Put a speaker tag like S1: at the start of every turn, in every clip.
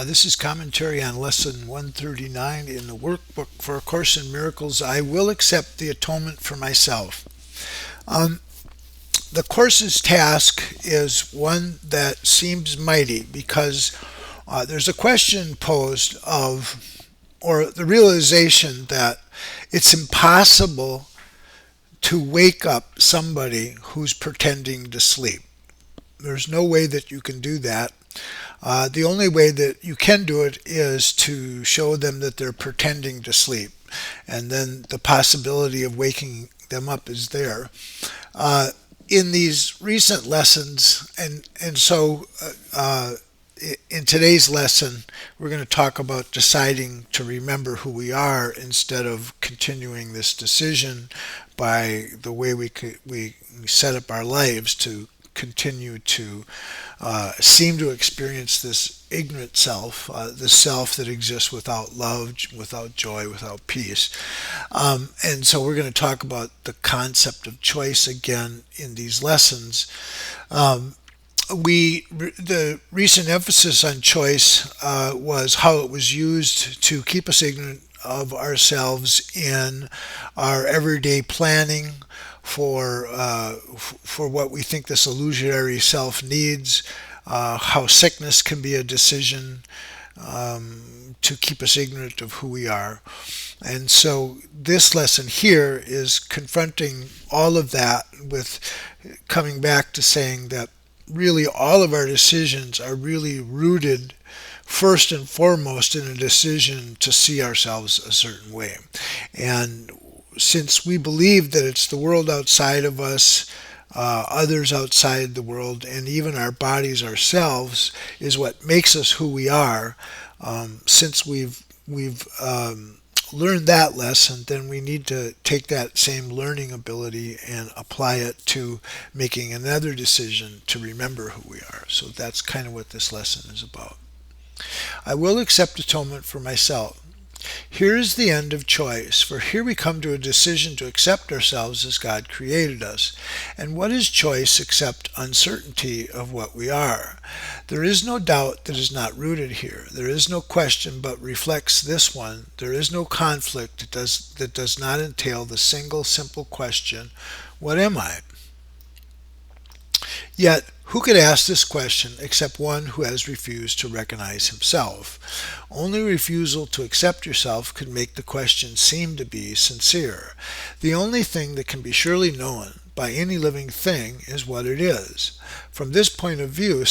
S1: This is commentary on lesson 139 in the workbook for A Course in Miracles. I will accept the atonement for myself. Um, the Course's task is one that seems mighty because there's a question posed or the realization that it's impossible to wake up somebody who's pretending to sleep. There's no way that you can do that. The only way that you can do it is to show them that they're pretending to sleep, and then the possibility of waking them up is there. In these recent lessons, in today's lesson, we're going to talk about deciding to remember who we are instead of continuing this decision by the way we set up our lives to continue to seem to experience this ignorant self, this self that exists without love, without joy, without peace. And so we're going to talk about the concept of choice again in these lessons. The recent emphasis on choice was how it was used to keep us ignorant of ourselves in our everyday planning for what we think this illusionary self needs, how sickness can be a decision to keep us ignorant of who we are. And so this lesson here is confronting all of that with coming back to saying that really all of our decisions are really rooted first and foremost in a decision to see ourselves a certain way. And since we believe that it's the world outside of us, others outside the world, and even our bodies ourselves is what makes us who we are, since we've learned that lesson, then we need to take that same learning ability and apply it to making another decision to remember who we are. So that's kind of what this lesson is about. I will accept atonement for myself. Here is the end of choice, for here we come to a decision to accept ourselves as God created us. And what is choice except uncertainty of what we are? There is no doubt that is not rooted here. There is no question but reflects this one. There is no conflict that does not entail the single simple question, what am I? Yet, who could ask this question except one who has refused to recognize himself? Only refusal to accept yourself could make the question seem to be sincere. The only thing that can be surely known by any living thing is what it is. From this point of view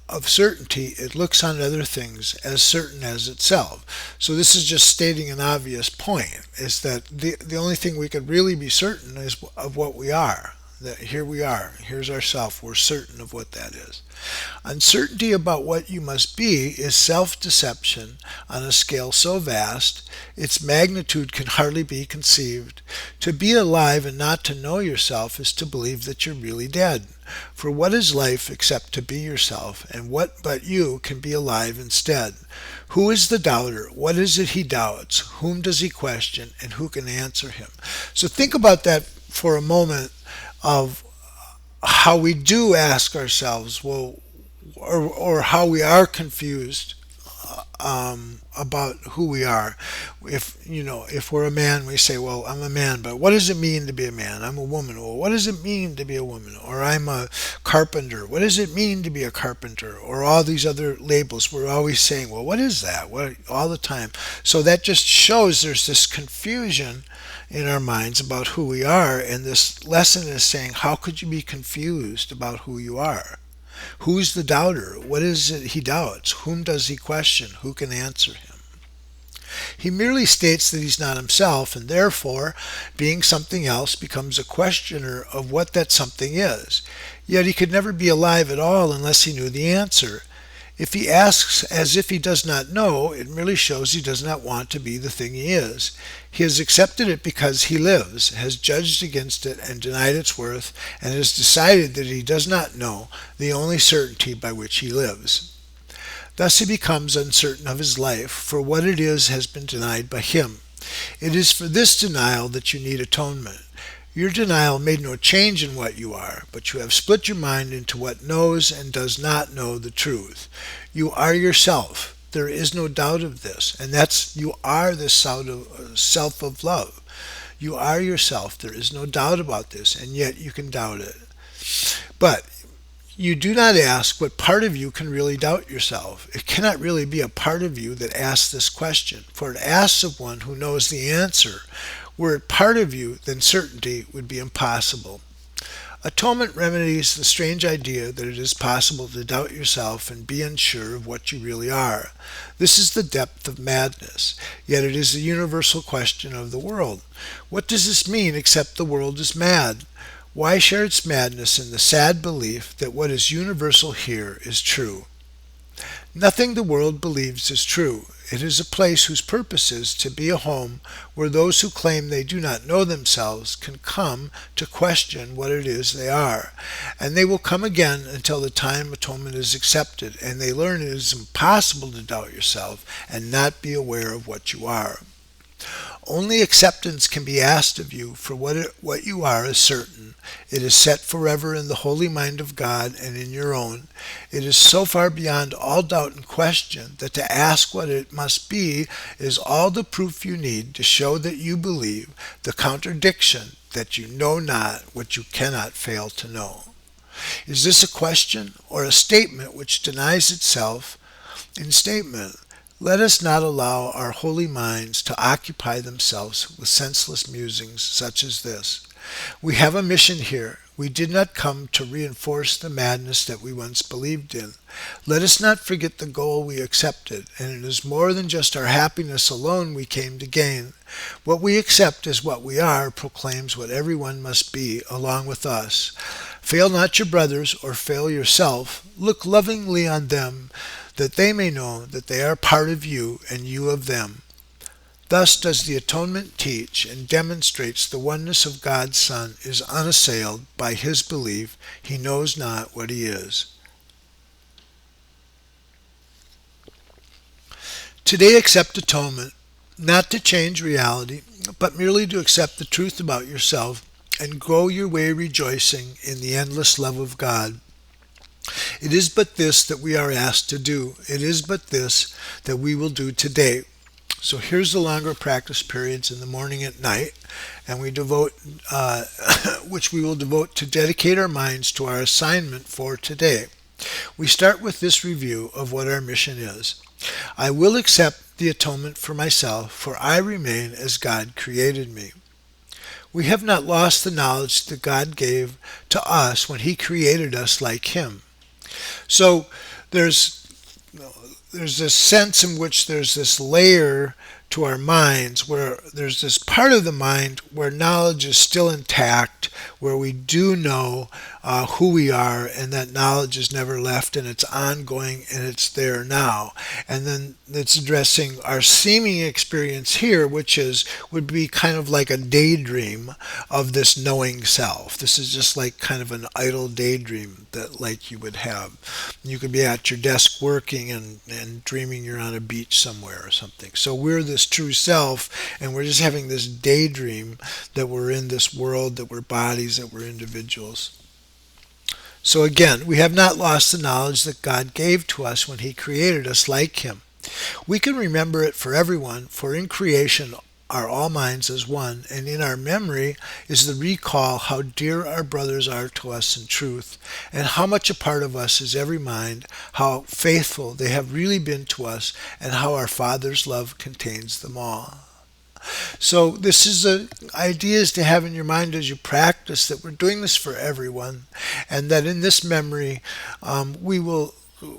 S1: of certainty, it looks on other things as certain as itself. So this is just stating an obvious point, is that the only thing we could really be certain is of what we are. That here we are, here's ourself, we're certain of what that is. Uncertainty about what you must be is self-deception on a scale so vast, its magnitude can hardly be conceived. To be alive and not to know yourself is to believe that you're really dead. For what is life except to be yourself, and what but you can be alive instead? Who is the doubter? What is it he doubts? Whom does he question, and who can answer him? So think about that for a moment, of how we do ask ourselves, well, or how we are confused about who we are. If we're a man, we say, well, I'm a man, but what does it mean to be a man? I'm a woman. Well, what does it mean to be a woman? Or I'm a carpenter. What does it mean to be a carpenter? Or all these other labels. We're always saying, well, what is that? What, all the time. So that just shows there's this confusion in our minds about who we are, and this lesson is saying, how could you be confused about who you are? Who's the doubter? What is it he doubts? Whom does he question? Who can answer him? He merely states that he's not himself, and therefore, being something else, becomes a questioner of what that something is. Yet he could never be alive at all unless he knew the answer. If he asks as if he does not know, it merely shows he does not want to be the thing he is. He has accepted it because he lives, has judged against it and denied its worth, and has decided that he does not know the only certainty by which he lives. Thus he becomes uncertain of his life, for what it is has been denied by him. It is for this denial that you need atonement. Your denial made no change in what you are, but you have split your mind into what knows and does not know the truth. You are yourself. There is no doubt of this. And that's, you are this self of love. You are yourself. There is no doubt about this, and yet you can doubt it. But you do not ask what part of you can really doubt yourself. It cannot really be a part of you that asks this question, for it asks of one who knows the answer. Were it part of you, then certainty would be impossible. Atonement remedies the strange idea that it is possible to doubt yourself and be unsure of what you really are. This is the depth of madness, yet it is the universal question of the world. What does this mean except the world is mad? Why share its madness in the sad belief that what is universal here is true? Nothing the world believes is true. It is a place whose purpose is to be a home where those who claim they do not know themselves can come to question what it is they are. And they will come again until the time atonement is accepted and they learn it is impossible to doubt yourself and not be aware of what you are. Only acceptance can be asked of you, for what you are is certain. It is set forever in the holy mind of God and in your own. It is so far beyond all doubt and question that to ask what it must be is all the proof you need to show that you believe, the contradiction that you know not what you cannot fail to know. Is this a question or a statement which denies itself in statement? Let us not allow our holy minds to occupy themselves with senseless musings such as this. We have a mission here. We did not come to reinforce the madness that we once believed in. Let us not forget the goal we accepted, and it is more than just our happiness alone we came to gain. What we accept as what we are proclaims what everyone must be along with us. Fail not your brothers, or fail yourself. Look lovingly on them, that they may know that they are part of you and you of them. Thus does the atonement teach and demonstrates the oneness of God's Son is unassailed by his belief he knows not what he is. Today accept atonement, not to change reality, but merely to accept the truth about yourself and go your way rejoicing in the endless love of God. It is but this that we are asked to do. It is but this that we will do today. So here's the longer practice periods in the morning and night, and we devote, which we will devote to dedicate our minds to our assignment for today. We start with this review of what our mission is. I will accept the atonement for myself, for I remain as God created me. We have not lost the knowledge that God gave to us when he created us like him. So there's this sense in which there's this layer to our minds where there's this part of the mind where knowledge is still intact, where we do know who we are, and that knowledge is never left and it's ongoing and it's there now. And then it's addressing our seeming experience here, which would be kind of like a daydream of this knowing self. This is just like kind of an idle daydream that like you would have. You could be at your desk working and dreaming you're on a beach somewhere or something. So we're this true self, and we're just having this daydream that we're in this world, that we're bodies, that we're individuals. So again, we have not lost the knowledge that God gave to us when he created us like him. We can remember it for everyone, for in creation are all minds as one, and in our memory is the recall how dear our brothers are to us in truth, and how much a part of us is every mind, how faithful they have really been to us, and how our Father's love contains them all. So this is the ideas to have in your mind as you practice, that we're doing this for everyone, and that in this memory we will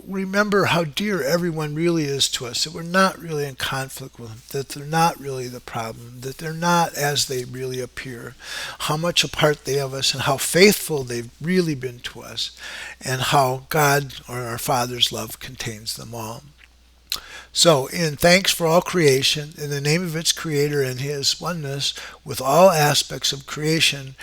S1: remember how dear everyone really is to us, that we're not really in conflict with them, that they're not really the problem, that they're not as they really appear, how much a part they of us and how faithful they've really been to us, and how God or our Father's love contains them all. So, in thanks for all creation, in the name of its creator and his oneness with all aspects of creation,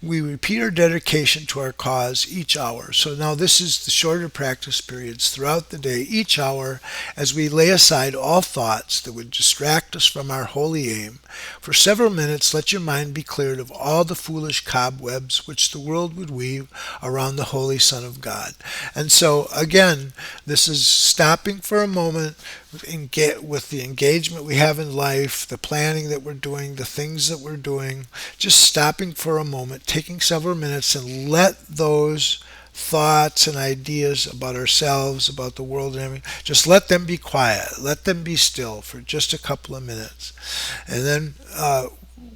S1: we repeat our dedication to our cause each hour. So now this is the shorter practice periods throughout the day, each hour, as we lay aside all thoughts that would distract us from our holy aim. For several minutes, let your mind be cleared of all the foolish cobwebs which the world would weave around the Holy Son of God. And so, again, this is stopping for a moment, with the engagement we have in life, the planning that we're doing, the things that we're doing, just stopping for a moment, taking several minutes, and let those thoughts and ideas about ourselves, about the world, and everything, just let them be quiet. Let them be still for just a couple of minutes. And then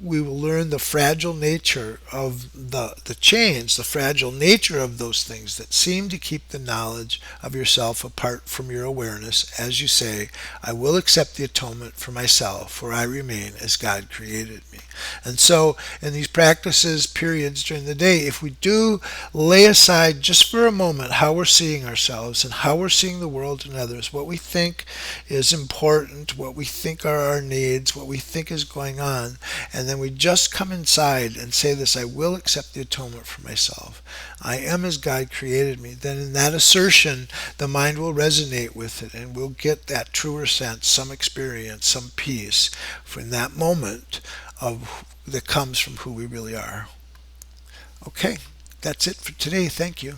S1: we will learn the fragile nature of the chains, the fragile nature of those things that seem to keep the knowledge of yourself apart from your awareness. As you say, I will accept the atonement for myself, for I remain as God created me. And so, in these practices, periods during the day, if we do lay aside just for a moment how we're seeing ourselves and how we're seeing the world and others, what we think is important, what we think are our needs, what we think is going on, and then we just come inside and say this, I will accept the atonement for myself. I am as God created me. Then in that assertion, the mind will resonate with it and we'll get that truer sense, some experience, some peace in that moment that comes from who we really are. Okay, that's it for today. Thank you.